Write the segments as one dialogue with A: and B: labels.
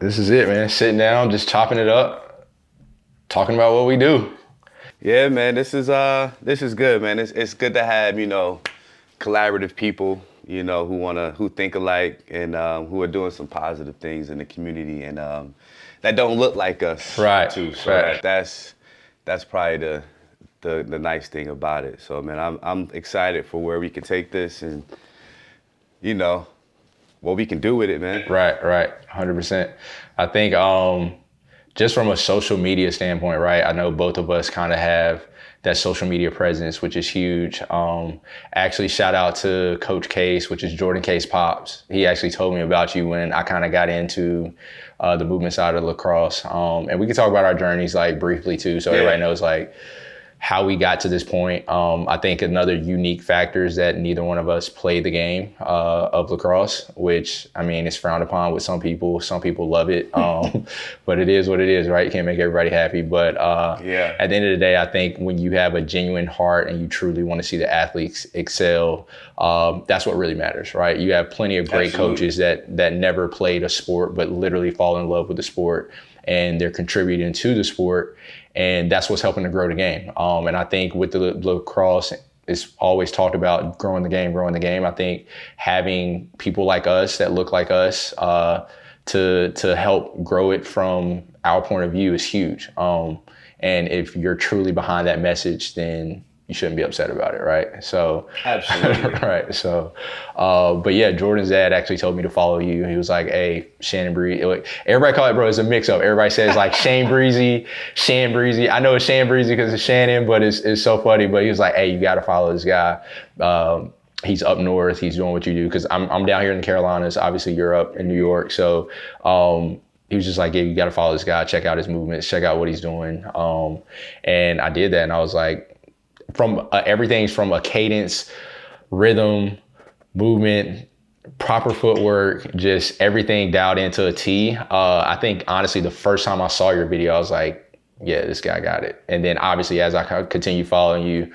A: This is it, man. Sitting down, just chopping it up, talking about what we do.
B: Yeah, man, this is good, man. It's good to have, collaborative people, who think alike and who are doing some positive things in the community and that don't look like us.
A: Right.
B: Too. So
A: right.
B: that's probably the nice thing about it. So man, I'm excited for where we can take this and what we can do with it, man.
A: Right. 100%. I think just from a social media standpoint, right? I know both of us kind of have that social media presence, which is huge. Actually, shout out to Coach Case, which is Jordan Case Pops. He actually told me about you when I kind of got into the movement side of lacrosse. And we can talk about our journeys like briefly too, so everybody knows like how we got to this point. I think another unique factor is that neither one of us play the game of lacrosse, which, I mean, is frowned upon with some people. Some people love it, but it is what it is, right? You can't make everybody happy. But at the end of the day, I think when you have a genuine heart and you truly want to see the athletes excel, that's what really matters, right? You have plenty of great coaches that never played a sport, but literally fall in love with the sport, and they're contributing to the sport. And that's what's helping to grow the game. And I think with the lacrosse, it's always talked about growing the game. I think having people like us that look like us to help grow it from our point of view is huge. And if you're truly behind that message, then you shouldn't be upset about it, right? So
B: absolutely.
A: Right. So, but yeah, Jordan's dad actually told me to follow you. He was like, "Hey, Shannon Breezy." Like, everybody call it, bro. It's a mix-up. Everybody says like Shane Breezy, Shan Breezy. I know it's Shan Breezy because it's Shannon, but it's so funny. But he was like, "Hey, you got to follow this guy. He's up north. He's doing what you do." Because I'm down here in the Carolinas. Obviously, you're up in New York. So. He was just like, "Yeah, you got to follow this guy. Check out his movements. Check out what he's doing." And I did that, and I was like, from everything's from a cadence, rhythm, movement, proper footwork, just everything dialed into a T. I think honestly, the first time I saw your video, I was like, yeah, this guy got it. And then obviously as I continue following you,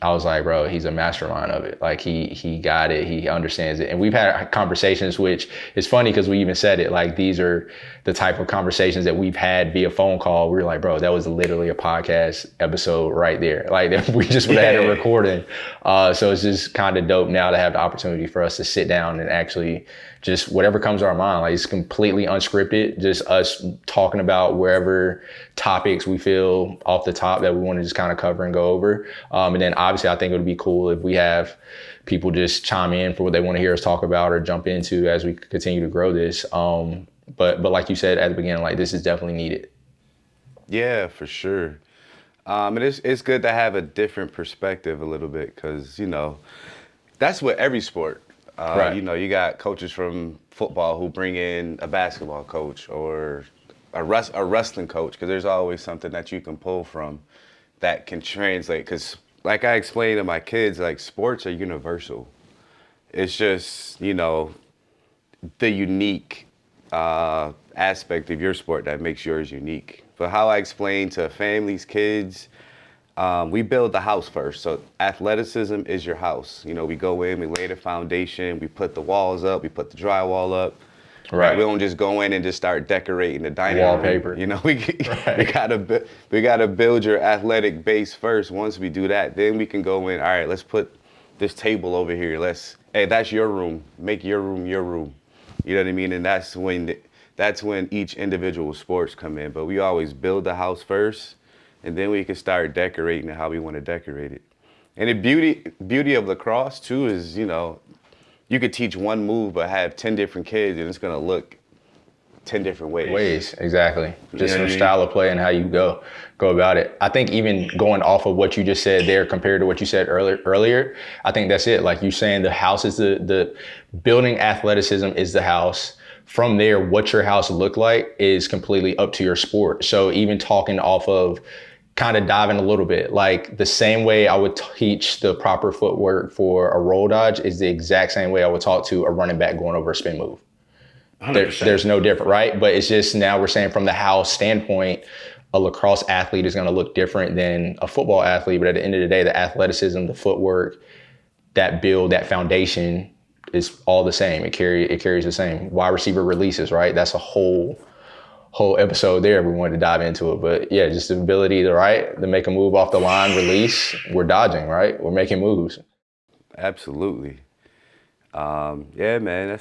A: I was like, bro, he's a mastermind of it. Like he got it, he understands it. And we've had conversations, which is funny because we even said it, like these are the type of conversations that we've had via phone call. We were like, bro, that was literally a podcast episode right there. Like we just would have had a recording. So it's just kind of dope now to have the opportunity for us to sit down and actually just whatever comes to our mind. Like it's completely unscripted, just us talking about wherever topics we feel off the top that we want to just kind of cover and go over. And then obviously I think it would be cool if we have people just chime in for what they want to hear us talk about or jump into as we continue to grow this. But like you said at the beginning, like this is definitely needed.
B: Yeah, for sure. And it's good to have a different perspective a little bit because, that's what every sport.
A: Right.
B: You got coaches from football who bring in a basketball coach or a wrestling coach because there's always something that you can pull from that can translate. Because like I explained to my kids, like sports are universal. It's just, the unique aspect of your sport that makes yours unique. But how I explain to families, kids, we build the house first. So athleticism is your house. We go in, we lay the foundation, we put the walls up, we put the drywall up. Right. We don't just go in and just start decorating the dining room.
A: Wallpaper.
B: We gotta build your athletic base first. Once we do that, then we can go in. All right, let's put this table over here. Hey, that's your room. Make your room your room. You know what I mean? And that's when each individual sports come in. But we always build the house first. And then we can start decorating it how we want to decorate it. And the beauty of lacrosse too is, you could teach one move but have 10 different kids and it's gonna look 10 different ways.
A: Exactly. Just from style of play and how you go about it. I think even going off of what you just said there compared to what you said earlier, I think that's it. Like you're saying the house is the building athleticism is the house. From there, what your house look like is completely up to your sport. So even talking off of kind of diving a little bit, like the same way I would teach the proper footwork for a roll dodge is the exact same way I would talk to a running back going over a spin move. There's no different, right? But it's just now we're saying from the house standpoint, a lacrosse athlete is going to look different than a football athlete. But at the end of the day, the athleticism, the footwork, that build, that foundation it's all the same. It carries the same. Wide receiver releases, right? That's a whole episode there if we wanted to dive into it. But yeah, just the ability to make a move off the line, release, we're dodging, right? We're making moves.
B: Absolutely. Yeah, man,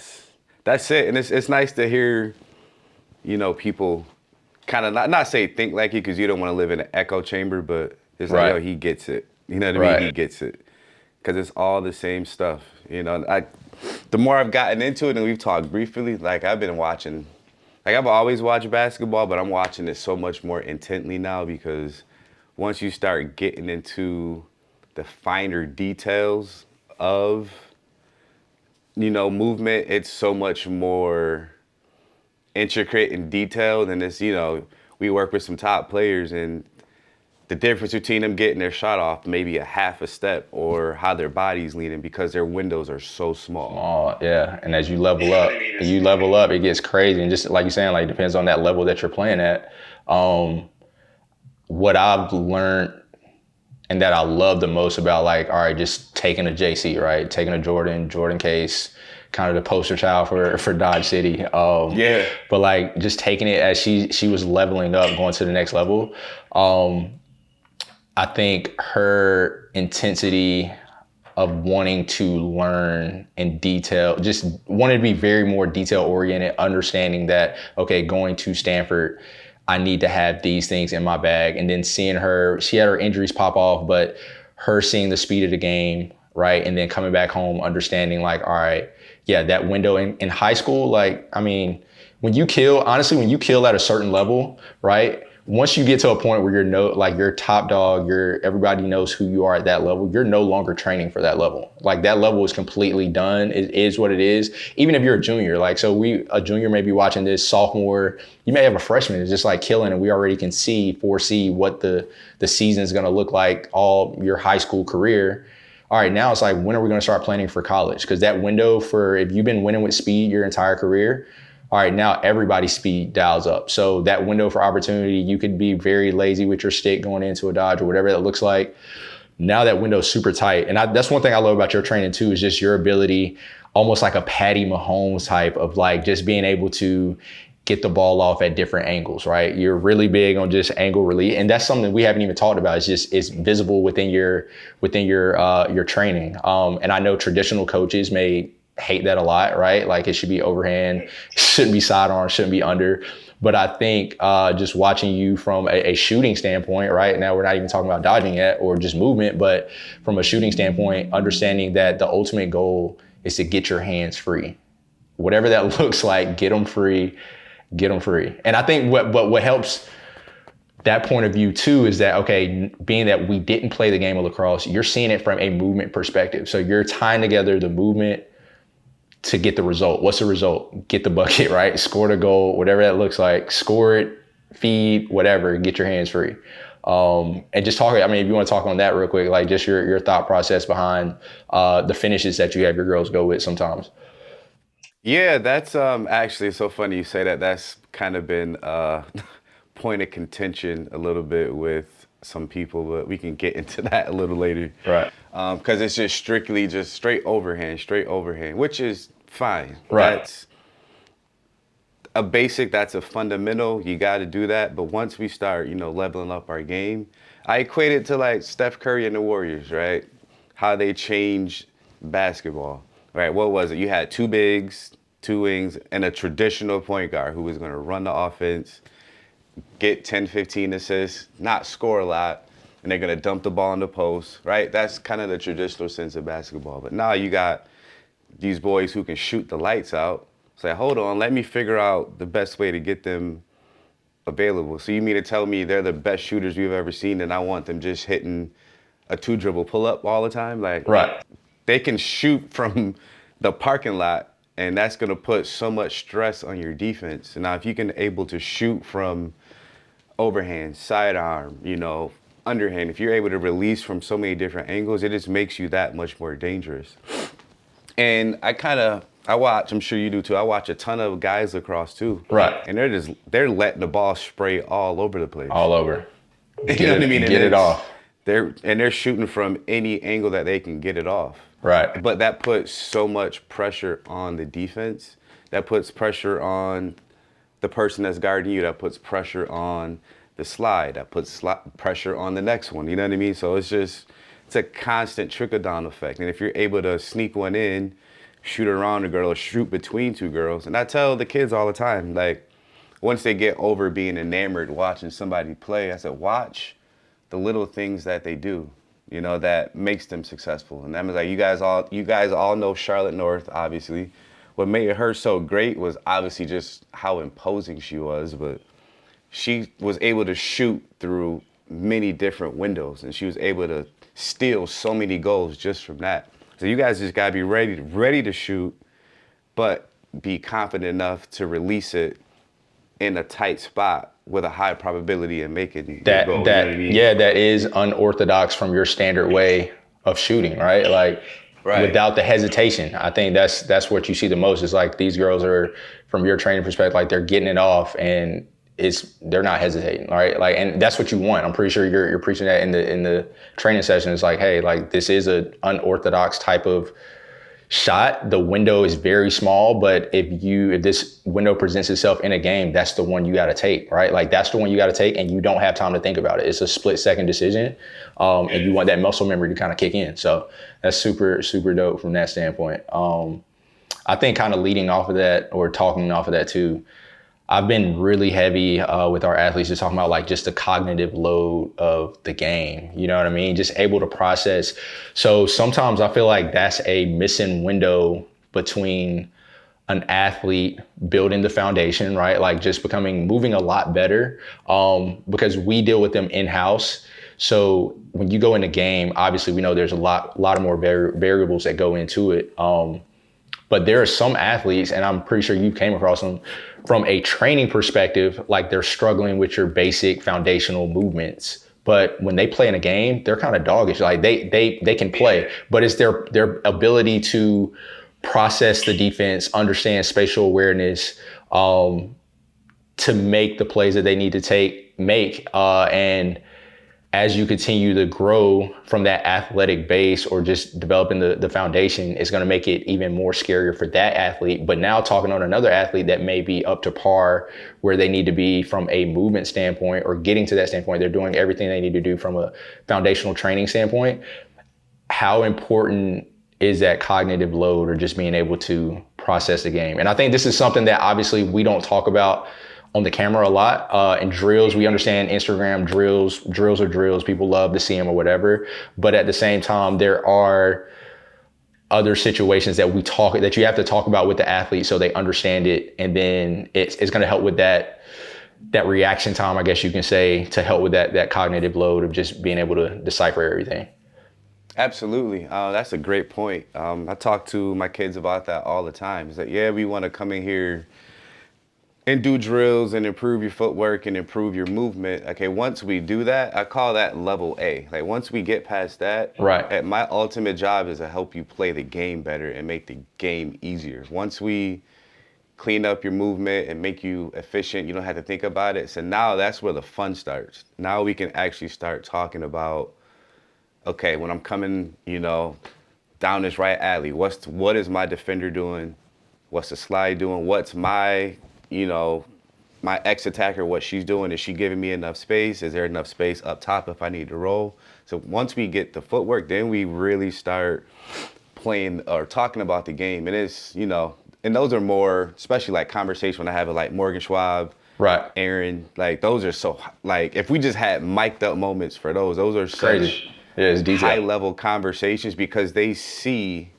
B: that's it. And it's nice to hear, people kind of not say think like you, because you don't want to live in an echo chamber, but it's like, yo, he gets it. You know what I mean?
A: Right.
B: He gets it. Because it's all the same stuff. The more I've gotten into it, and we've talked briefly, like I've been watching, like I've always watched basketball, but I'm watching it so much more intently now, because once you start getting into the finer details of, movement, it's so much more intricate and detailed. And it's, we work with some top players, and the difference between them getting their shot off maybe a half a step, or how their body's leaning, because their windows are so small.
A: Yeah. And as you level up, it gets crazy. And just like you're saying, like, it depends on that level that you're playing at. What I've learned and that I love the most about, like, all right, just taking a JC, right? Taking a Jordan Case, kind of the poster child for Dodge City.
B: Yeah.
A: But like, just taking it as she was leveling up, going to the next level. I think her intensity of wanting to learn in detail, just wanted to be very more detail oriented, understanding that, okay, going to Stanford, I need to have these things in my bag. And then seeing her, she had her injuries pop off, but her seeing the speed of the game, right? And then coming back home, understanding like, all right, yeah, that window in high school, like, I mean, when you kill at a certain level, right? Once you get to a point where you're top dog, everybody knows who you are at that level, you're no longer training for that level. Like, that level is completely done. It is what it is. Even if you're a junior, like, a junior may be watching this, sophomore, you may have a freshman that's just like killing, and we already can foresee what the season is going to look like all your high school career. All right, now it's like, when are we going to start planning for college? Because that window if you've been winning with speed your entire career, all right, now everybody's speed dials up. So that window for opportunity, you could be very lazy with your stick going into a dodge or whatever that looks like. Now that window's super tight. And that's one thing I love about your training too, is just your ability, almost like a Patty Mahomes type of, like, just being able to get the ball off at different angles, right? You're really big on just angle release. And that's something we haven't even talked about. It's visible within your training. And I know traditional coaches may hate that a lot, right? Like, it should be overhand, shouldn't be sidearm, shouldn't be under. But I think just watching you from a shooting standpoint, right? Now we're not even talking about dodging yet or just movement, but from a shooting standpoint, understanding that the ultimate goal is to get your hands free. Whatever that looks like, get them free. And I think what helps that point of view too is that, okay, being that we didn't play the game of lacrosse, you're seeing it from a movement perspective. So you're tying together the movement to get the result. What's the result? Get the bucket, right? Score the goal, whatever that looks like. Score it, feed, whatever, get your hands free. And just talk, I mean, if you want to talk on that real quick, like just your thought process behind the finishes that you have your girls go with sometimes.
B: Yeah, that's actually so funny you say that. That's kind of been point of contention a little bit with some people, but we can get into that a little later.
A: Right.
B: Because it's just strictly just straight overhand, which is fine.
A: Right.
B: That's a basic, that's a fundamental. You got to do that. But once we start, leveling up our game, I equate it to like Steph Curry and the Warriors, right? How they changed basketball, right? What was it? You had two bigs, two wings, and a traditional point guard who was going to run the offense, get 10, 15 assists, not score a lot, and they're going to dump the ball in the post, right? That's kind of the traditional sense of basketball. But now you got these boys who can shoot the lights out. Say, hold on, let me figure out the best way to get them available. So you mean to tell me they're the best shooters we've ever seen, and I want them just hitting a 2-dribble pull-up all the time? Like,
A: right.
B: They can shoot from the parking lot, and that's going to put so much stress on your defense. Now, if you can able to shoot from overhand, sidearm, underhand, if you're able to release from so many different angles, it just makes you that much more dangerous. And I watch, I'm sure you do too, I watch a ton of guys lacrosse too.
A: Right.
B: And they're letting the ball spray all over the place.
A: All over.
B: You know what I mean?
A: Get it off.
B: They're shooting from any angle that they can get it off.
A: Right.
B: But that puts so much pressure on the defense. That puts pressure on the person that's guarding you. That puts pressure on the slide. That puts pressure on the next one. You know what I mean? So it's a constant trickle-down effect. And if you're able to sneak one in, shoot around a girl or shoot between two girls, and I tell the kids all the time, like, once they get over being enamored watching somebody play, I said, watch the little things that they do, you know, that makes them successful. And that was like, you guys all know Charlotte North, obviously. What made her so great was obviously just how imposing she was, but she was able to shoot through many different windows, and she was able to steal so many goals just from that. So you guys just gotta be ready to shoot, but be confident enough to release it in a tight spot with a high probability of making
A: That
B: your goal.
A: that
B: You know what I mean?
A: yeah, that is unorthodox from your standard way of shooting, right? Like without the hesitation. I think that's what you see the most. Is like these girls are, from your training perspective, like they're getting it off and they're not hesitating, right? Like, and that's what you want. I'm pretty sure you're preaching that in the training session. It's like, hey, like this is a unorthodox type of shot. The window is very small, but if this window presents itself in a game, that's the one you got to take, right? Like that's the one you got to take, and you don't have time to think about it. It's a split-second decision, and you want that muscle memory to kind of kick in. So that's super, super dope from that standpoint. I think kind of leading off of that or talking off of that too, I've been really heavy with our athletes just talking about like just the cognitive load of the game. You know what I mean? Just able to process. So sometimes I feel like that's a missing window between an athlete building the foundation, right? Like just moving a lot better because we deal with them in-house. So when you go in the game, obviously we know there's a lot of more variables that go into it. But there are some athletes, and I'm pretty sure you came across them, from a training perspective, like they're struggling with your basic foundational movements. But when they play in a game, they're kind of doggish. Like they can play, but it's their ability to process the defense, understand spatial awareness, to make the plays that they need to make. And as you continue to grow from that athletic base or just developing the foundation, it's going to make it even more scarier for that athlete. But now talking on another athlete that may be up to par where they need to be from a movement standpoint or getting to that standpoint, they're doing everything they need to do from a foundational training standpoint. How important is that cognitive load or just being able to process the game? And I think this is something that obviously we don't talk about on the camera a lot. In drills, we understand Instagram drills are drills. People love to see them or whatever. But at the same time, there are other situations that you have to talk about with the athlete so they understand it. And then it's going to help with that reaction time, I guess you can say, to help with that cognitive load of just being able to decipher everything.
B: Absolutely. That's a great point. I talk to my kids about that all the time. It's like, yeah, we want to come in here and do drills and improve your footwork and improve your movement. Okay, once we do that, I call that level A. Like once we get past that,
A: right.
B: My ultimate job is to help you play the game better and make the game easier. Once we clean up your movement and make you efficient, you don't have to think about it. So now that's where the fun starts. Now we can actually start talking about, okay, when I'm coming, down this right alley, what is my defender doing? What's the slide doing? What's my my ex-attacker, what she's doing? Is she giving me enough space? Is there enough space up top if I need to roll? So once we get the footwork, then we really start playing or talking about the game. And it's, and those are more, especially like conversation when I have it like Morgan Schwab,
A: right,
B: Aaron, like those are so, like if we just had mic'd up moments for those are
A: crazy.
B: Such high level conversations because they see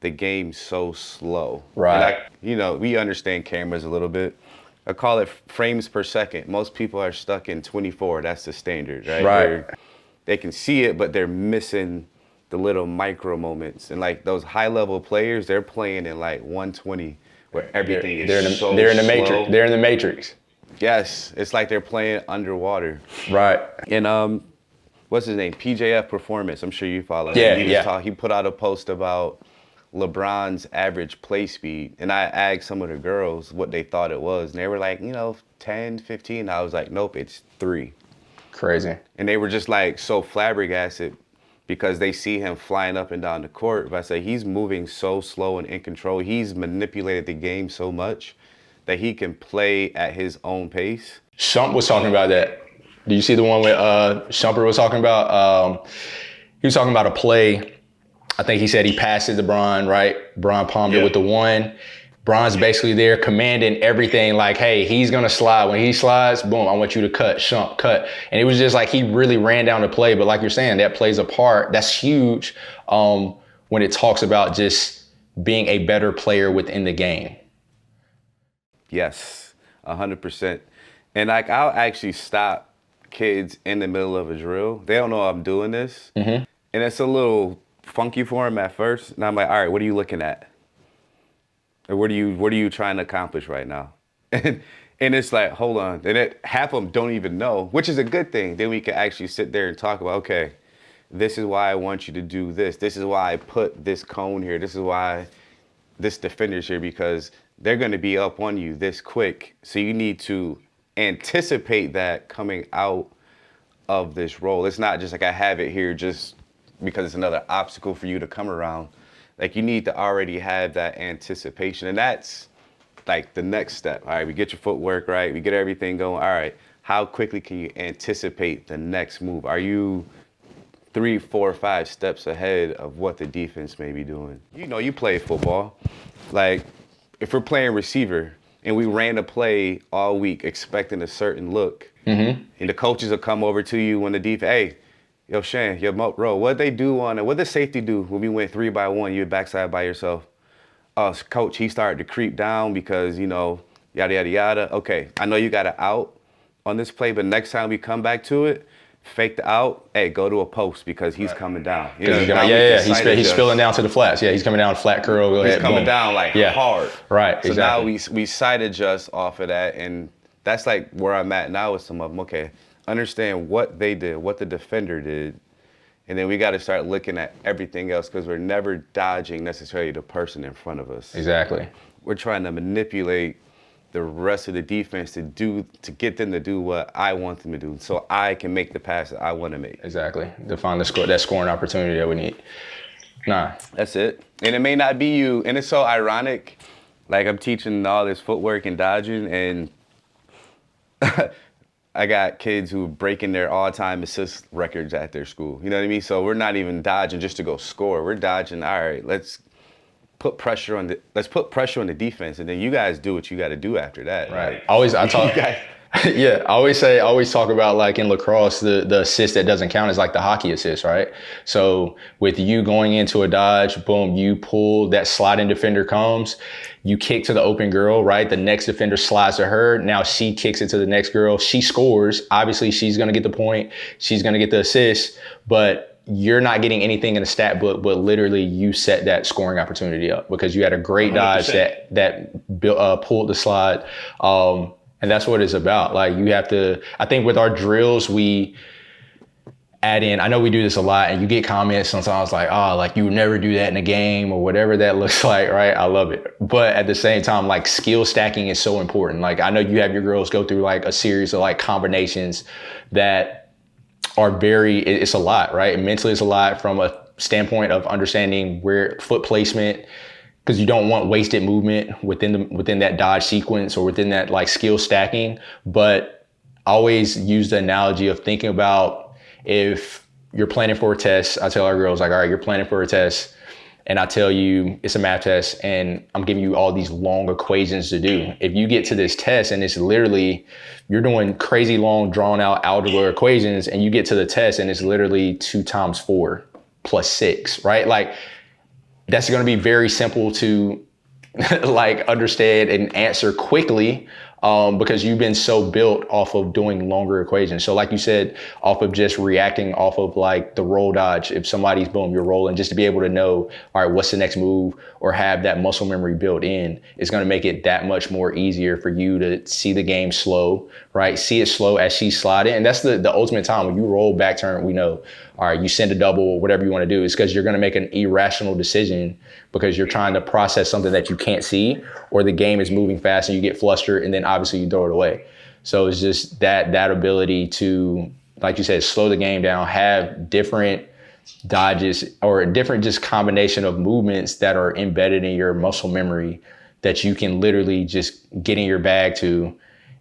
B: the game so slow.
A: Right.
B: And we understand cameras a little bit. I call it frames per second. Most people are stuck in 24. That's the standard, right?
A: Right.
B: They can see it, but they're missing the little micro moments. And like those high level players, they're playing in like 120 where everything is so
A: they're in the
B: slow.
A: matrix. They're in the matrix.
B: Yes. It's like they're playing underwater.
A: Right.
B: And what's his name? PJF Performance. I'm sure you follow him.
A: Yeah.
B: He put out a post about LeBron's average play speed, and I asked some of the girls what they thought it was, and they were like, 10, 15. I was like, nope, it's 3.
A: Crazy.
B: And they were just like so flabbergasted because they see him flying up and down the court. But I say he's moving so slow and in control. He's manipulated the game so much that he can play at his own pace.
A: Shump was talking about that. Do you see the one with Shumper was talking about? He was talking about a play. I think he said he passed it to Bron, right? Bron palmed it with the one. Bron's basically there commanding everything like, hey, he's going to slide. When he slides, boom, I want you to cut, Shump, cut. And it was just like he really ran down the play. But like you're saying, that plays a part. That's huge when it talks about just being a better player within the game.
B: Yes, 100%. And like I'll actually stop kids in the middle of a drill. They don't know I'm doing this. And it's a little funky for them at first. And I'm like, all right, what are you looking at? Or what are you trying to accomplish right now? And it's like, hold on. And half of them don't even know, which is a good thing. Then we can actually sit there and talk about, okay, this is why I want you to do this. This is why I put this cone here. This is why this defender's here, because they're going to be up on you this quick. So you need to anticipate that coming out of this roll. It's not just like I have it here just because it's another obstacle for you to come around. Like you need to already have that anticipation. And that's like the next step. All right, we get your footwork right. We get everything going. All right, how quickly can you anticipate the next move? Are you 3, 4, 5 steps ahead of what the defense may be doing? You know, you play football. Like if we're playing receiver and we ran a play all week expecting a certain look, and the coaches will come over to you when the defense, hey, yo, Shan, yo, bro, what'd they do what did safety do when we went 3-by-1, you were backside by yourself? Coach, he started to creep down because, you know, yada, yada, yada. Okay, I know you got an out on this play, but next time we come back to it, fake the out, hey, go to a post because he's coming down. You know,
A: he's spilling down to the flats. Yeah, he's coming down flat curl. Go ahead,
B: he's coming
A: boom.
B: down like hard.
A: Right,
B: so
A: exactly.
B: now we side adjust off of that, and that's like where I'm at now with some of them. Okay, understand what they did, what the defender did, and then we got to start looking at everything else because we're never dodging necessarily the person in front of us.
A: Exactly.
B: We're trying to manipulate the rest of the defense to get them to do what I want them to do, so I can make the pass that I want to make.
A: Exactly. To find that scoring opportunity that we need. Nah.
B: That's it. And it may not be you. And it's so ironic. Like I'm teaching all this footwork and dodging, and I got kids who are breaking their all-time assist records at their school. You know what I mean? So we're not even dodging just to go score. We're dodging, all right, let's put pressure on the defense, and then you guys do what you got to do after that.
A: Right. I always talk about like in lacrosse, the assist that doesn't count is like the hockey assist, right? So with you going into a dodge, boom, you pull, that sliding defender comes, you kick to the open girl, right? The next defender slides to her. Now she kicks it to the next girl. She scores. Obviously, she's going to get the point. She's going to get the assist, but you're not getting anything in the stat book, but literally you set that scoring opportunity up because you had a great 100%. Dodge that pulled the slide. And that's what it's about. Like you have to, I think with our drills, we add in, I know we do this a lot and you get comments sometimes like, like you would never do that in a game or whatever that looks like, right? I love it. But at the same time, like skill stacking is so important. Like I know you have your girls go through like a series of like combinations that are it's a lot, right? And mentally it's a lot from a standpoint of understanding where foot placement, because you don't want wasted movement within that dodge sequence or within that like skill stacking. But I always use the analogy of thinking about if you're planning for a test. I tell our girls like, all right, you're planning for a test, and I tell you it's a math test, and I'm giving you all these long equations to do. If you get to this test and it's literally you're doing crazy long drawn out algebra equations, and you get to the test and it's literally 2 times 4 plus 6, right? Like that's going to be very simple to like understand and answer quickly because you've been so built off of doing longer equations. So like you said, off of just reacting off of like the roll dodge, if somebody's boom, you're rolling, just to be able to know, all right, what's the next move, or have that muscle memory built in, is going to make it that much more easier for you to see the game slow, right? See it slow as she's sliding. And that's the ultimate time when you roll back turn, we know, all right, you send a double or whatever you want to do. It's because you're going to make an irrational decision because you're trying to process something that you can't see, or the game is moving fast and you get flustered and then obviously you throw it away. So it's just that ability to, like you said, slow the game down, have different dodges or a different just combination of movements that are embedded in your muscle memory that you can literally just get in your bag to,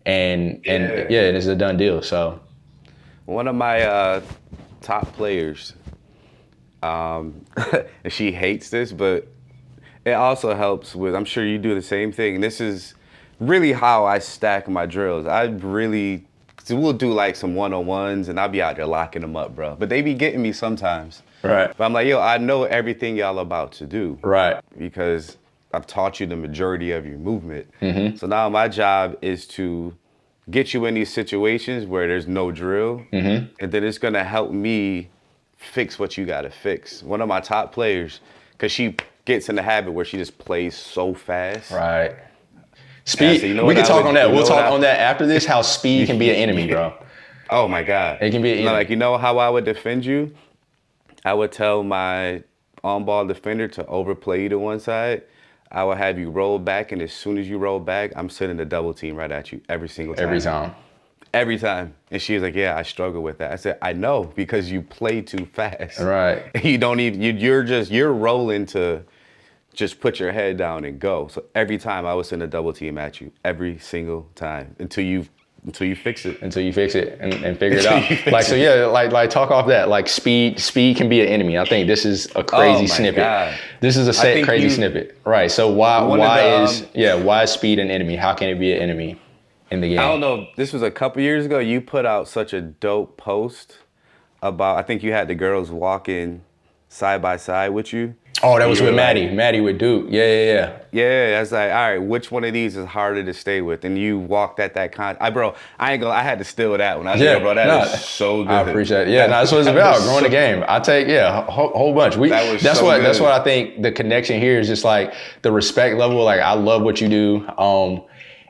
A: and it's a done deal. So
B: one of my top players, and she hates this, but it also helps with, I'm sure you do the same thing. And this is really how I stack my drills. We'll do like some one-on-ones and I'll be out there locking them up, bro. But they be getting me sometimes.
A: right,
B: But I'm like, yo, I know everything y'all about to do.
A: right,
B: Because I've taught you the majority of your movement.
A: mm-hmm.
B: So now my job is to get you in these situations where there's no drill.
A: Mm-hmm.
B: And then it's gonna help me fix what you gotta fix. One of my top players, cause she gets in the habit where she just plays so fast.
A: right. Speed.
B: So you know
A: we
B: what
A: can
B: I
A: talk
B: would-
A: on that.
B: you
A: We'll
B: know
A: talk
B: what I-
A: on that after this. How speed can be an enemy, bro.
B: Oh my God.
A: It can be an enemy.
B: Like, you know how I would defend you? I would tell my on-ball defender to overplay you to one side. I would have you roll back, and as soon as you roll back, I'm sending a double team right at you every single time.
A: Every time.
B: Every time. And she was like, yeah, I struggle with that. I said, I know, because you play too fast.
A: Right.
B: You don't even, you're rolling to just put your head down and go. So every time I would send a double team at you, every single time, until you fix it.
A: Until you fix it and figure it out. Like, so yeah, like talk off that. Like speed can be an enemy. I think this is a crazy snippet.
B: God.
A: This is a crazy snippet. Right. So why is speed an enemy? How can it be an enemy in the game?
B: I don't know. This was a couple years ago. You put out such a dope post about, I think you had the girls walking side by side with you.
A: Oh, that was with Maddie.
B: Like,
A: Maddie with Duke. Yeah.
B: yeah, that's like, all right, which one of these is harder to stay with? And you walked at that I had to steal that one. I said, bro, that is so good.
A: I appreciate it. Yeah, that's what it's about. Growing the game. I take whole bunch. That's what I think the connection here is just like the respect level. Like I love what you do.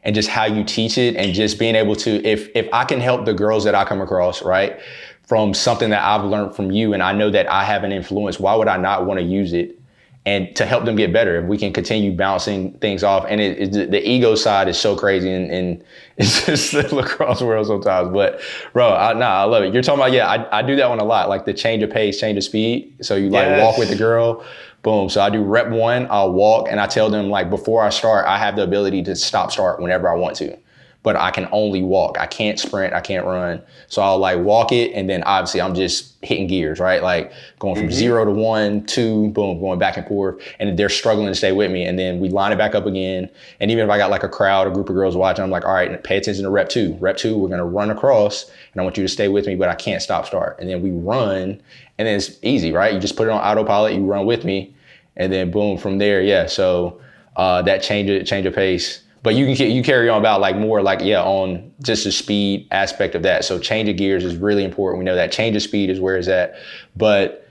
A: And just how you teach it, and just being able to, if I can help the girls that I come across, right, from something that I've learned from you, and I know that I have an influence, why would I not want to use it and to help them get better? If we can continue bouncing things off, and the ego side is so crazy, and it's just the lacrosse world sometimes. But bro, I love it. You're talking about, I do that one a lot, like the change of pace, change of speed. So you walk with the girl. Boom. So I do rep 1, I'll walk, and I tell them, like, before I start, I have the ability to start whenever I want to, but I can only walk. I can't sprint, I can't run. So I'll like walk it, and then obviously I'm just hitting gears, right? Like going from 0 to 1, 2, boom, going back and forth, and they're struggling to stay with me. And then we line it back up again. And even if I got like a crowd, a group of girls watching, I'm like, all right, pay attention to rep 2. Rep 2, we're gonna run across, and I want you to stay with me, but I can't start. And then we run, and then it's easy, right? You just put it on autopilot, you run with me, and then boom, from there, yeah. So that change of pace. But you carry on about like more like, on just the speed aspect of that. So change of gears is really important. We know that change of speed is where it's at. But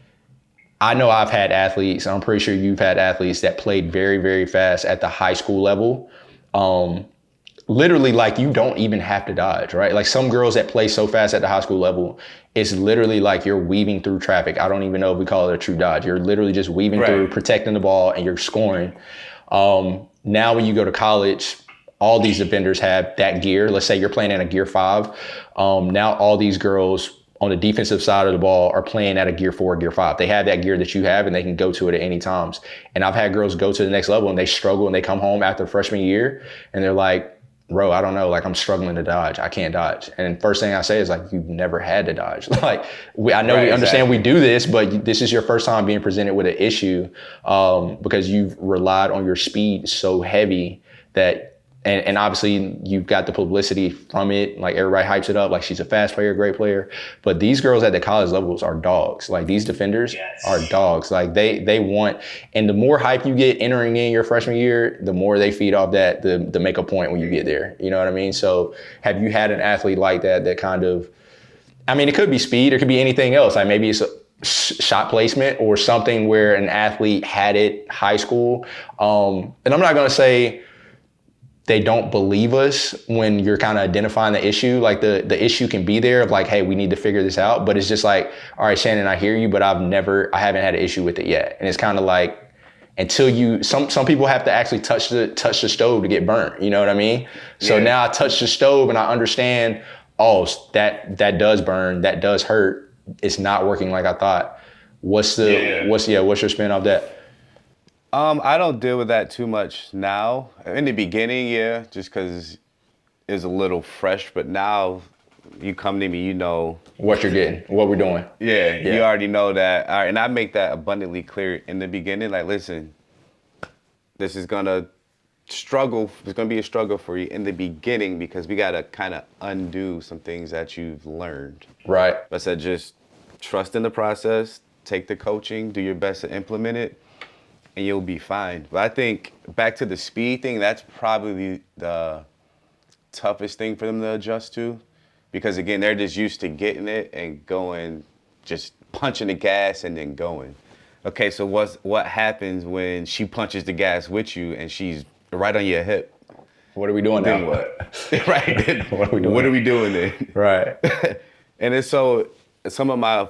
A: I know I've had athletes, I'm pretty sure you've had athletes that played very, very fast at the high school level. Literally, like, you don't even have to dodge, right? Like some girls that play so fast at the high school level, it's literally like you're weaving through traffic. I don't even know if we call it a true dodge. You're literally just weaving through, protecting the ball, and you're scoring. Now when you go to college, all these defenders have that gear. Let's say you're playing in a gear 5. Now all these girls on the defensive side of the ball are playing at a gear 4, gear 5. They have that gear that you have, and they can go to it at any times. And I've had girls go to the next level, and they struggle, and they come home after freshman year, and they're like, bro, I don't know, like I'm struggling to dodge. I can't dodge. And first thing I say is like, you've never had to dodge. Like, I know we understand we do this, but this is your first time being presented with an issue because you've relied on your speed so heavy that, and obviously you've got the publicity from it. Like everybody hypes it up like she's a fast player, great player. But these girls at the college levels are dogs. Like these defenders are dogs. Like they want, and the more hype you get entering in your freshman year, the more they feed off that to make a point when you get there. You know what I mean? So have you had an athlete like that kind of, I mean, it could be speed, it could be anything else. Like maybe it's a shot placement or something where an athlete had it high school. And I'm not gonna say they don't believe us when you're kind of identifying the issue. Like the issue can be there of like, hey, we need to figure this out. But it's just like, all right, Shannon, I hear you, but I haven't had an issue with it yet. And it's kind of like, until some people have to actually touch the stove to get burnt. You know what I mean? So now I touch the stove and I understand, oh, that does burn, that does hurt. It's not working like I thought. What's your spin off that?
B: I don't deal with that too much now. In the beginning, yeah, just because it's a little fresh. But now, you come to me, you know.
A: What you're getting, what we're doing.
B: Yeah, you already know that. All right, and I make that abundantly clear in the beginning. Like, listen, this is gonna struggle. It's gonna be a struggle for you in the beginning because we gotta kind of undo some things that you've learned.
A: Right.
B: I said, just trust in the process, take the coaching, do your best to implement it, and you'll be fine. But I think back to the speed thing, that's probably the toughest thing for them to adjust to. Because again, they're just used to getting it and going, just punching the gas and then going. Okay, so what happens when she punches the gas with you and she's right on your hip?
A: What are we doing
B: Then
A: now?
B: what? Right.
A: What are we doing?
B: What are we doing then?
A: Right.
B: And it's so some of my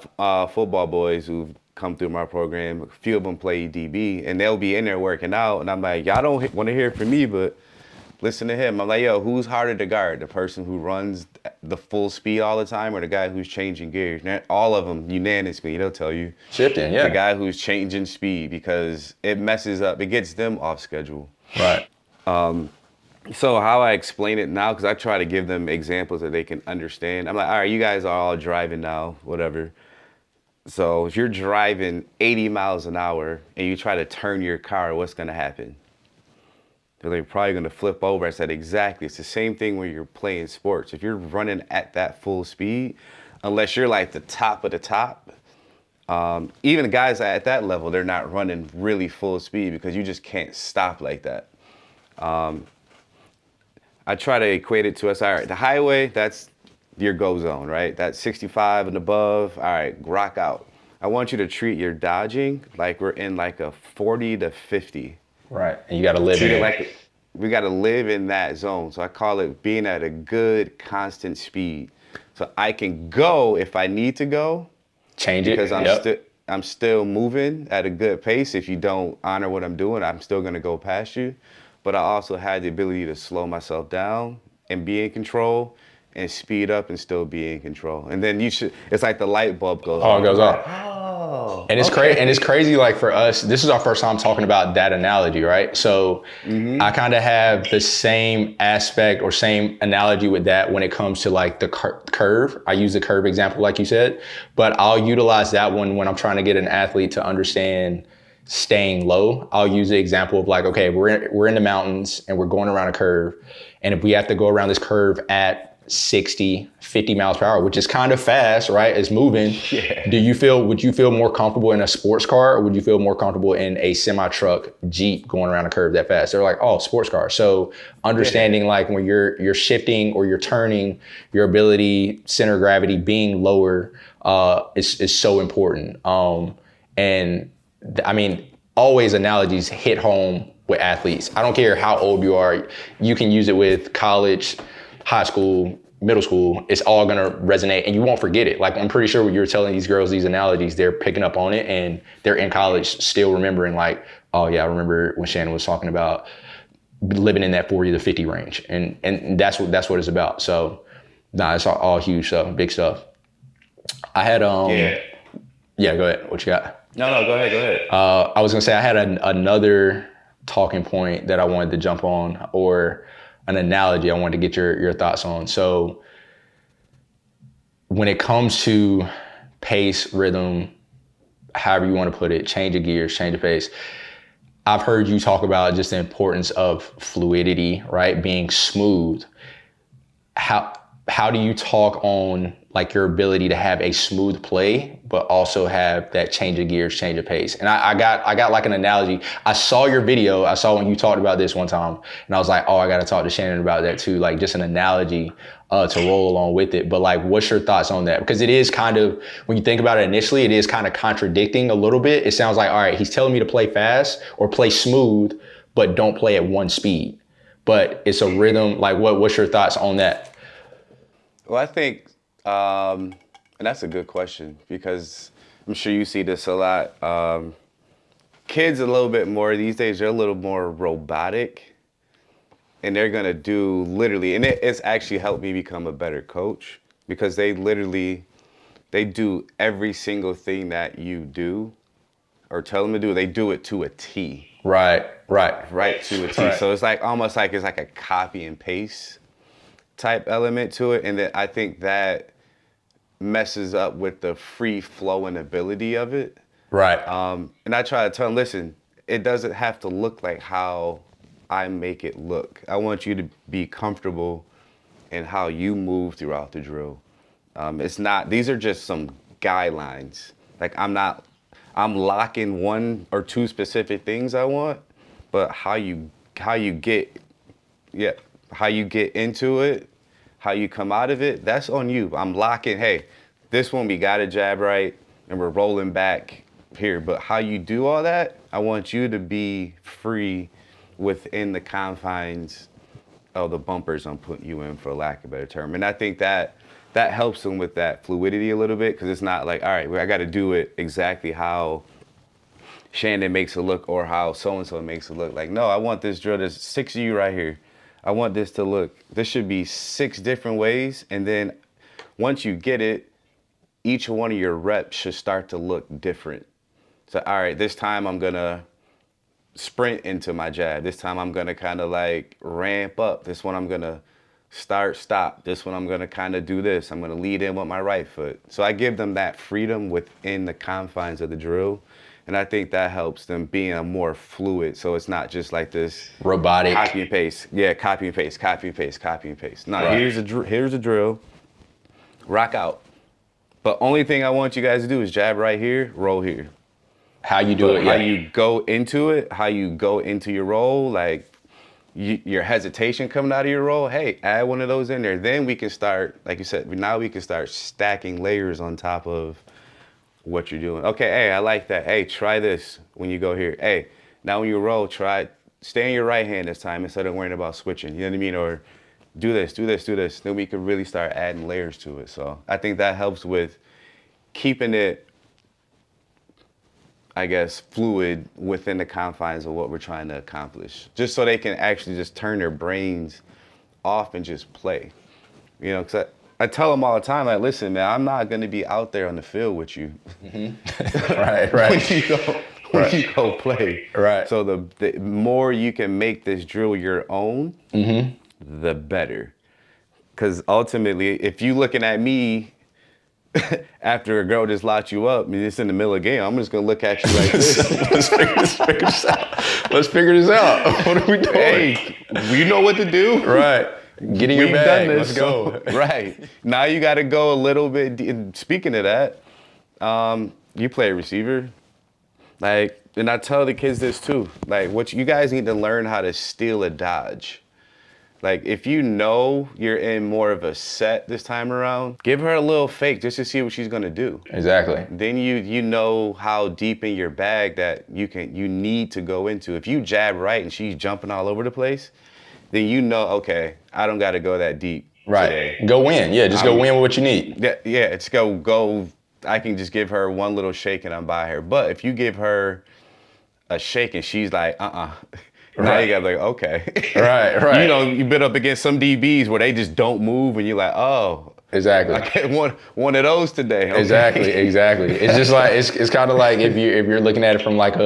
B: football boys who've come through my program, a few of them play DB, and they'll be in there working out, and I'm like, y'all don't want to hear it from me, but listen to him. I'm like, yo, who's harder to guard? The person who runs the full speed all the time or the guy who's changing gears? And all of them, unanimously, they'll tell you.
A: Shifting, yeah.
B: The guy who's changing speed because it messes up, it gets them off schedule.
A: Right.
B: So how I explain it now, because I try to give them examples that they can understand. I'm like, all right, you guys are all driving now, whatever. So if you're driving 80 miles an hour and you try to turn your car, what's going to happen? They're probably going to flip over. I said, exactly. It's the same thing when you're playing sports. If you're running at that full speed, unless you're like the top of the top, even the guys at that level, they're not running really full speed because you just can't stop like that. I try to equate it to us. All right, the highway, that's your go zone, right? That's 65 and above. All right, rock out. I want you to treat your dodging like we're in like a 40 to 50.
A: Right. And you got to live in it.
B: Like we got to live in that zone. So I call it being at a good, constant speed. So I can go if I need to go.
A: Change it.
B: Because I'm still moving at a good pace. If you don't honor what I'm doing, I'm still going to go past you. But I also had the ability to slow myself down and be in control and speed up and still be in control. And then it's like the light bulb goes on.
A: Oh, it goes off.
B: Oh.
A: And it's crazy. And it's crazy. Like for us, this is our first time talking about that analogy, right? So I kind of have the same aspect or same analogy with that when it comes to like the curve. I use the curve example, like you said, but I'll utilize that one when I'm trying to get an athlete to understand staying low. I'll use the example of like, okay, we're in the mountains and we're going around a curve. And if we have to go around this curve at 60, 50 miles per hour, which is kind of fast, right? It's moving.
B: Yeah.
A: Would you feel more comfortable in a sports car or would you feel more comfortable in a semi-truck Jeep going around a curve that fast? They're like, oh, sports car. So understanding like when you're shifting or you're turning, your ability, center of gravity being lower is so important. I mean, always analogies hit home with athletes. I don't care how old you are. You can use it with college, high school, middle school. It's all gonna resonate and you won't forget it. Like I'm pretty sure when you're telling these girls these analogies, they're picking up on it and they're in college still remembering like, oh yeah, I remember when Shannon was talking about living in that 40 to 50 range. And that's what it's about. So it's all huge stuff, big stuff. I had yeah, go ahead. What you got?
B: No, go ahead.
A: I was gonna say I had another talking point that I wanted to jump on, or an analogy I wanted to get your thoughts on. So when it comes to pace, rhythm, however you want to put it, change of gears, change of pace, I've heard you talk about just the importance of fluidity, right? Being smooth. How do you talk on like your ability to have a smooth play, but also have that change of gears, change of pace? And I got like an analogy. I saw your video. I saw when you talked about this one time, and I was like, oh, I got to talk to Shannon about that too. Like just an analogy to roll along with it. But like, what's your thoughts on that? Because it is kind of, when you think about it initially, it is kind of contradicting a little bit. It sounds like, all right, he's telling me to play fast or play smooth, but don't play at one speed. But it's a rhythm. Like, what's your thoughts on that?
B: Well, I think, and that's a good question because I'm sure you see this a lot. Kids a little bit more these days, they're a little more robotic and they're going to do literally, and it's actually helped me become a better coach because they literally they do every single thing that you do or tell them to do. They do it to a T.
A: Right.
B: Right to a T.
A: Right.
B: So it's like almost like it's like a copy and paste type element to it. And then I think that messes up with the free flowing ability of it.
A: Right.
B: And I try to tell them, listen, it doesn't have to look like how I make it look. I want you to be comfortable in how you move throughout the drill. It's not, these are just some guidelines. Like I'm locking one or two specific things I want, but how you get into it, how you come out of it, that's on you. I'm locking, hey, this one we got a jab right and we're rolling back here, but how you do all that, I want you to be free within the confines of the bumpers I'm putting you in, for lack of a better term. And I think that helps them with that fluidity a little bit, because it's not like, all right, well, I got to do it exactly how Shannon makes it look or how so-and-so makes it look. Like, no, I want this drill, there's 6 of you right here. I want this to look, this should be 6 different ways. And then once you get it, each one of your reps should start to look different. So, all right, this time I'm going to sprint into my jab. This time I'm going to kind of like ramp up. This one I'm going to start, stop. This one I'm going to kind of do this. I'm going to lead in with my right foot. So I give them that freedom within the confines of the drill. And I think that helps them being more fluid. So it's not just like this
A: robotic
B: copy and paste. Yeah, copy and paste, copy and paste, copy and paste. No,
A: right.
B: here's a drill. Rock out. But only thing I want you guys to do is jab right here, roll here.
A: How you do it,
B: How
A: yeah.
B: you go into it, how you go into your roll, like your hesitation coming out of your roll, hey, add one of those in there. Then we can start, like you said, now we can start stacking layers on top of what you're doing. Okay, hey, I like that. Hey, try this when you go here. Hey, now when you roll, stay in your right hand this time instead of worrying about switching. You know what I mean? Or do this, do this, do this. Then we can really start adding layers to it. So I think that helps with keeping it, I guess, fluid within the confines of what we're trying to accomplish. Just so they can actually just turn their brains off and just play. You know, because I tell them all the time, like, listen, man, I'm not going to be out there on the field with you.
A: Mm-hmm. right.
B: when you go play.
A: Right.
B: So the more you can make this drill your own,
A: mm-hmm.
B: the better. Because ultimately, if you looking at me after a girl just locked you up, I mean, it's in the middle of the game, I'm just going to look at you like this.
A: Let's figure this out. Let's figure this out. What are we doing?
B: Hey, you know what to do.
A: Right. Get in your bag.
B: Done this,
A: let's go.
B: Right. Now you got to go a little bit. Speaking of that, you play a receiver. Like, and I tell the kids this too. Like, what you guys need to learn how to steal a dodge. Like, if you know you're in more of a set this time around, give her a little fake just to see what she's gonna do.
A: Exactly.
B: Then you know how deep in your bag that you need to go into. If you jab right and she's jumping all over the place, then you know, okay, I don't gotta go that deep.
A: Right.
B: Today.
A: Go win. Yeah, just go win with what you need.
B: Yeah, it's go. I can just give her one little shake and I'm by her. But if you give her a shake and she's like, now
A: right.
B: you gotta be like, okay.
A: Right.
B: You know, you've been up against some DBs where they just don't move and you're like, oh.
A: Exactly.
B: I get one of those today. Okay?
A: Exactly. It's just like, it's kind of like if you're looking at it from like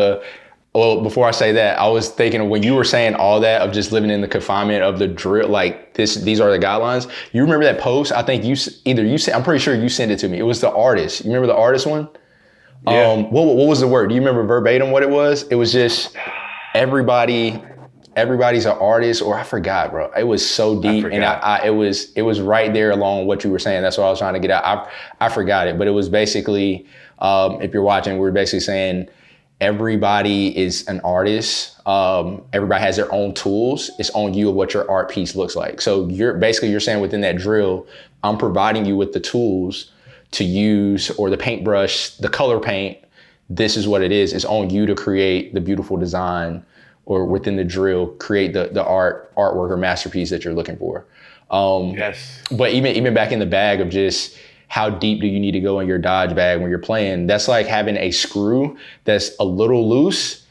A: well, before I say that, I was thinking of when you were saying all that of just living in the confinement of the drill, like these are the guidelines. You remember that post? I think I'm pretty sure you sent it to me. It was the artist. You remember the artist one?
B: Yeah.
A: What was the word? Do you remember verbatim what it was? It was just everybody's an artist, or I forgot, bro. It was so deep, and it was right there along what you were saying. That's what I was trying to get out. I forgot it, but it was basically, if you're watching, we're basically saying everybody is an artist. Everybody has their own tools. It's on you of what your art piece looks like. So you're saying within that drill, I'm providing you with the tools to use, or the paintbrush, the color paint. This is what it is. It's on you to create the beautiful design, or within the drill, create the artwork or masterpiece that you're looking for.
B: Yes.
A: But even back in the bag of just how deep do you need to go in your dodge bag when you're playing, that's like having a screw that's a little loose.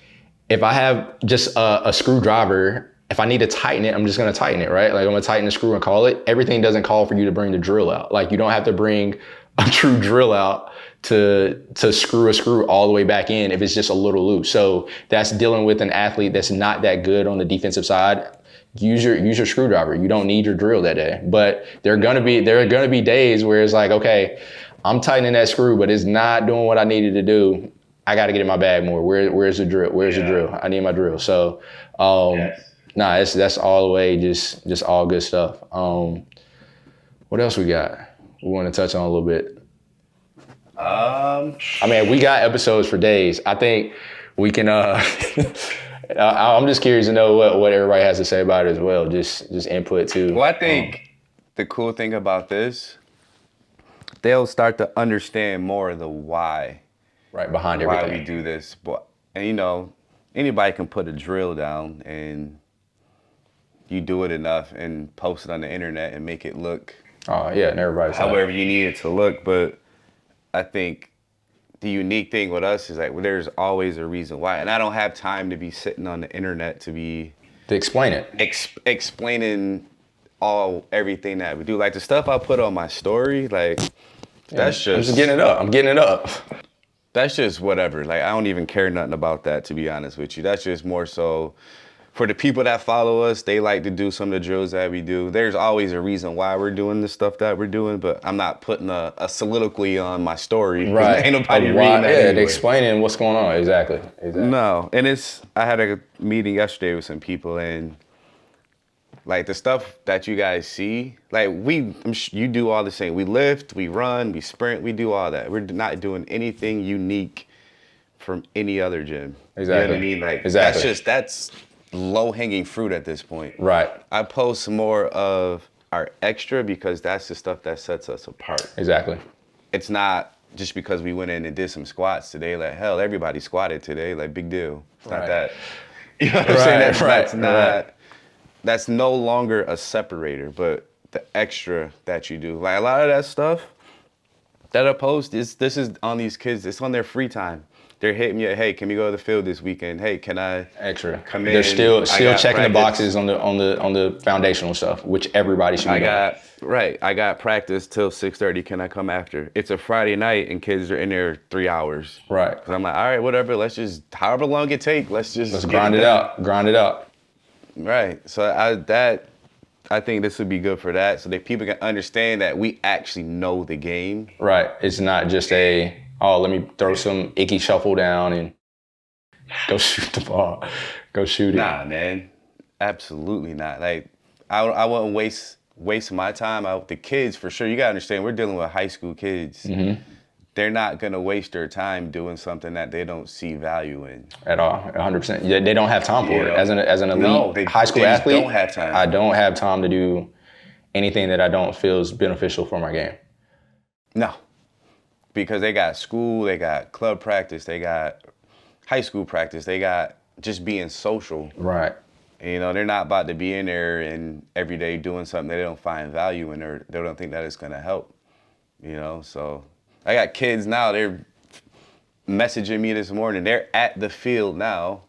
A: If I have just a screwdriver, if I need to tighten it, I'm just gonna tighten it, right? Like I'm gonna tighten the screw and call it. Everything doesn't call for you to bring the drill out. Like you don't have to bring a true drill out to screw a screw all the way back in if it's just a little loose. So that's dealing with an athlete that's not that good on the defensive side. Use your screwdriver. You don't need your drill that day. But there are gonna be days where it's like, okay, I'm tightening that screw, but it's not doing what I needed to do. I got to get in my bag more. Where's the drill? Where's the drill? I need my drill. So, that's all the way just all good stuff. What else we got? We want to touch on a little bit. I mean, we got episodes for days. I think we can. I'm just curious to know what everybody has to say about it as well. Just input too.
B: Well, I think the cool thing about this, they'll start to understand more of the why.
A: Right, behind everything.
B: Why we do this. But, and you know, anybody can put a drill down and you do it enough and post it on the internet and make it look
A: and everybody's
B: however you need it to look. But I think the unique thing with us is like, there's always a reason why. And I don't have time to be sitting on the internet to
A: explain it.
B: Explaining everything that we do. Like the stuff I put on my story, like that's just...
A: I'm getting it up.
B: That's just whatever. Like, I don't even care nothing about that, to be honest with you. That's just more so for the people that follow us. They like to do some of the drills that we do. There's always a reason why we're doing the stuff that we're doing, but I'm not putting a soliloquy on my story.
A: Right.
B: Ain't nobody reading that anyway.
A: Explaining what's going on. Exactly.
B: No. And I had a meeting yesterday with some people, and like the stuff that you guys see, like you do all the same. We lift, we run, we sprint, we do all that. We're not doing anything unique from any other gym.
A: Exactly.
B: You know what I mean? Like
A: exactly.
B: That's low-hanging fruit at this point.
A: Right.
B: I post more of our extra because that's the stuff that sets us apart.
A: Exactly.
B: It's not just because we went in and did some squats today. Like, hell, everybody squatted today. Like, big deal. It's not that. You know what I'm saying? That's not... Right. That's no longer a separator, but the extra that you do. Like a lot of that stuff that I post this is on these kids. It's on their free time. They're hitting me. Hey, can we go to the field this weekend? Hey, can I come in?
A: They're still checking the boxes on the foundational stuff, which everybody should be doing.
B: I got practice till 6:30. Can I come after? It's a Friday night and kids are in there 3 hours.
A: Right.
B: Because I'm like, all right, whatever. Let's just however long it take. Let's
A: grind it out. Grind it out.
B: Right. So I think this would be good for that, so that people can understand that we actually know the game.
A: Right. It's not just let me throw some icky shuffle down and go shoot the ball. Go shoot it.
B: Nah, man. Absolutely not. Like I wouldn't waste my time out with the kids for sure. You gotta understand, we're dealing with high school kids. Mm-hmm. They're not gonna waste their time doing something that they don't see value in. At all,
A: 100%. Yeah, they don't have time for it. As an elite high school athlete,
B: don't have time.
A: I don't have time to do anything that I don't feel is beneficial for my game.
B: No, because they got school, they got club practice, they got high school practice, they got just being social.
A: Right.
B: You know, they're not about to be in there and every day doing something they don't find value in, or they don't think that it's gonna help. You know, so I got kids now, they're messaging me this morning. They're at the field now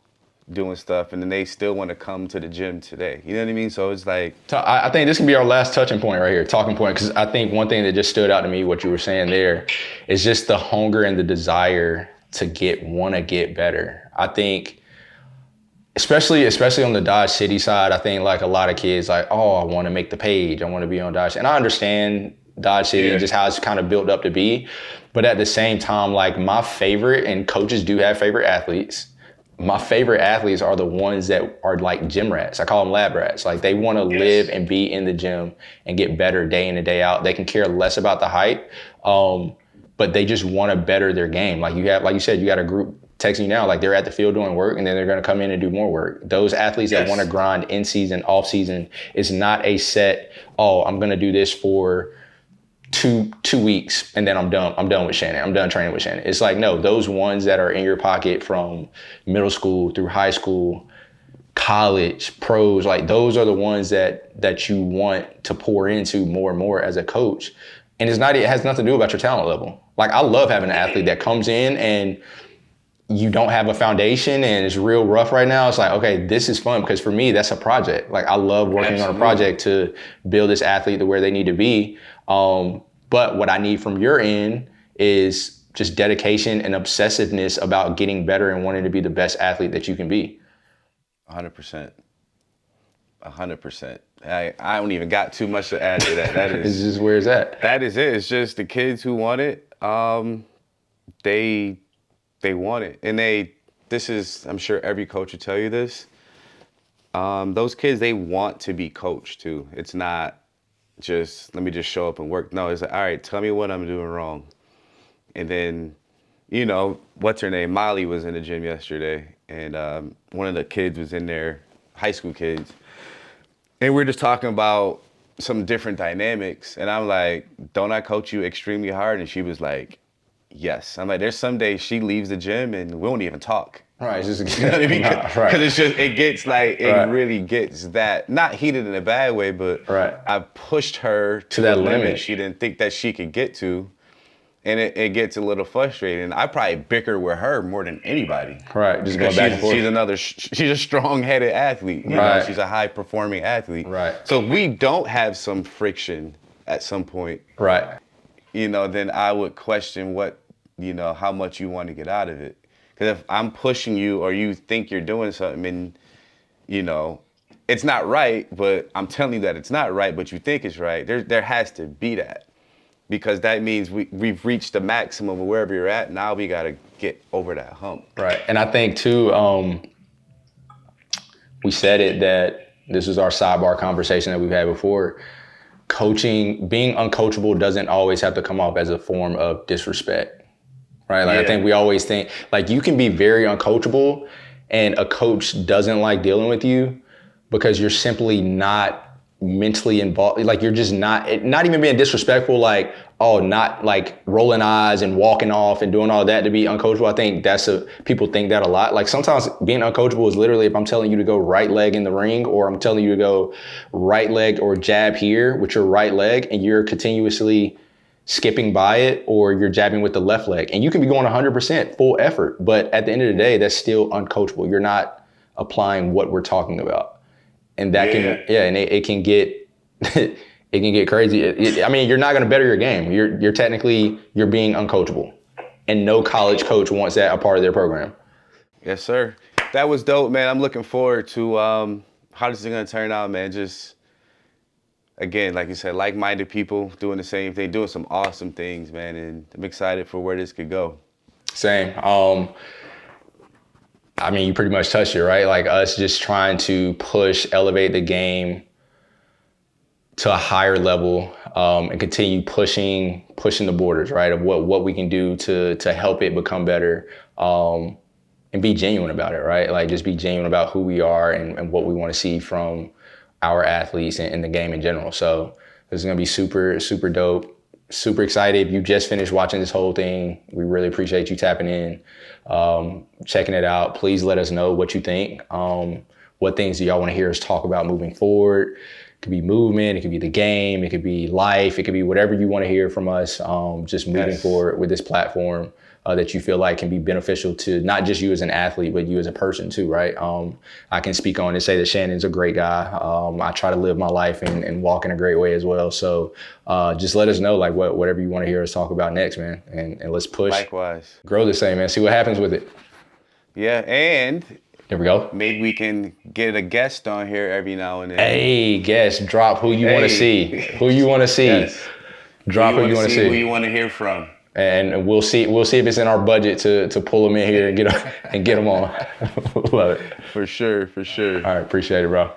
B: doing stuff, and then they still want to come to the gym today. You know what I mean? So it's like...
A: I think this can be our last touching point right here, talking point, because I think one thing that just stood out to me, what you were saying there, is just the hunger and the desire to want to get better. I think, especially on the Dodge City side, I think like a lot of kids like, oh, I want to make the page. I want to be on Dodge. And I understand Dodge City and just how it's kind of built up to be. But at the same time, like my favorite, and coaches do have favorite athletes, my favorite athletes are the ones that are like gym rats. I call them lab rats. Like they want to live and be in the gym and get better day in and day out. They can care less about the hype, but they just want to better their game. Like you said, you got a group texting you now, like they're at the field doing work and then they're going to come in and do more work. Those athletes that want to grind in season, off season, is not a set, I'm going to do this for two weeks and then I'm done with Shannon. I'm done training with Shannon. It's like, no, those ones that are in your pocket from middle school through high school, college, pros, like those are the ones that you want to pour into more and more as a coach. And it has nothing to do about your talent level. Like I love having an athlete that comes in and you don't have a foundation and it's real rough right now. It's like, okay, this is fun, because for me, that's a project. Like I love working on a project to build this athlete to where they need to be. But what I need from your end is just dedication and obsessiveness about getting better and wanting to be the best athlete that you can be.
B: 100%. 100%. I don't even got too much to add to that. That
A: It's
B: is
A: just where it's at.
B: that is it. It's just the kids who want it. They want it, and this is, I'm sure every coach will tell you this. Those kids, they want to be coached too. It's not just, let me just show up and work. No, it's like, all right, tell me what I'm doing wrong. And then, what's her name? Molly was in the gym yesterday, and one of the kids was in there, high school kids. And we were just talking about some different dynamics. And I'm like, don't I coach you extremely hard? And she was like, yes. I'm like, there's some days she leaves the gym and we won't even talk.
A: Right, it's just,
B: You know what I mean? Because it's just, it gets like, it
A: Right.
B: really gets that, not heated in a bad way, but
A: Right.
B: I pushed her to
A: that
B: a limit
A: limit.
B: she didn't think that she could get to. And it gets a little frustrating. I probably bicker with her more than anybody.
A: Right, just going back and forth.
B: She's a strong-headed athlete. You
A: Right.
B: know, she's a high-performing athlete.
A: Right.
B: So if we don't have some friction at some point,
A: Right.
B: then I would question how much you want to get out of it. Because if I'm pushing you or you think you're doing something and, it's not right, but I'm telling you that it's not right, but you think it's right, there has to be that. Because that means we've reached the maximum of wherever you're at. Now we got to get over that hump.
A: Right. And I think too, we said it that this is our sidebar conversation that we've had before. Coaching, being uncoachable doesn't always have to come off as a form of disrespect. Right. Like,
B: Yeah.
A: I think we always think like you can be very uncoachable and a coach doesn't like dealing with you because you're simply not mentally involved. Like you're just not even being disrespectful, like, oh, not like rolling eyes and walking off and doing all that to be uncoachable. I think people think that a lot. Like sometimes being uncoachable is literally if I'm telling you to go right leg in the ring or I'm telling you to go right leg or jab here with your right leg and you're continuously skipping by it or you're jabbing with the left leg and you can be going 100% full effort. But at the end of the day, that's still uncoachable. You're not applying what we're talking about. And that it can get it can get crazy. I mean, you're not going to better your game. You're technically being uncoachable, and no college coach wants that a part of their program.
B: Yes, sir. That was dope, man. I'm looking forward to how this is going to turn out, man. Just again, like you said, like-minded people doing the same thing, doing some awesome things, man. And I'm excited for where this could go.
A: Same. I mean, you pretty much touched it, right? Like us just trying to elevate the game to a higher level and continue pushing the borders, right? Of what we can do to help it become better and be genuine about it, right? Like just be genuine about who we are and what we want to see from our athletes and the game in general. So this is going to be super, super dope. Super excited. If you just finished watching this whole thing, we really appreciate you tapping in, checking it out. Please let us know what you think. What things do y'all want to hear us talk about moving forward? It could be movement, it could be the game, it could be life, it could be whatever you want to hear from us, just moving forward with this platform that you feel like can be beneficial to not just you as an athlete, but you as a person too, right? I can speak on and say that Shannon's a great guy. I try to live my life and walk in a great way as well. So just let us know like whatever you want to hear us talk about next, man. And let's push.
B: Likewise.
A: Grow this thing, man. See what happens with it.
B: Yeah, and
A: Here we go.
B: maybe we can get a guest on here every now and then.
A: Hey, guest, drop who you want to see. Who you want to see.
B: Yes.
A: Drop who you want to see.
B: Who you want to hear from.
A: And we'll see if it's in our budget to pull them in here and get them on. Love it.
B: For sure, for sure.
A: All right, appreciate it, bro.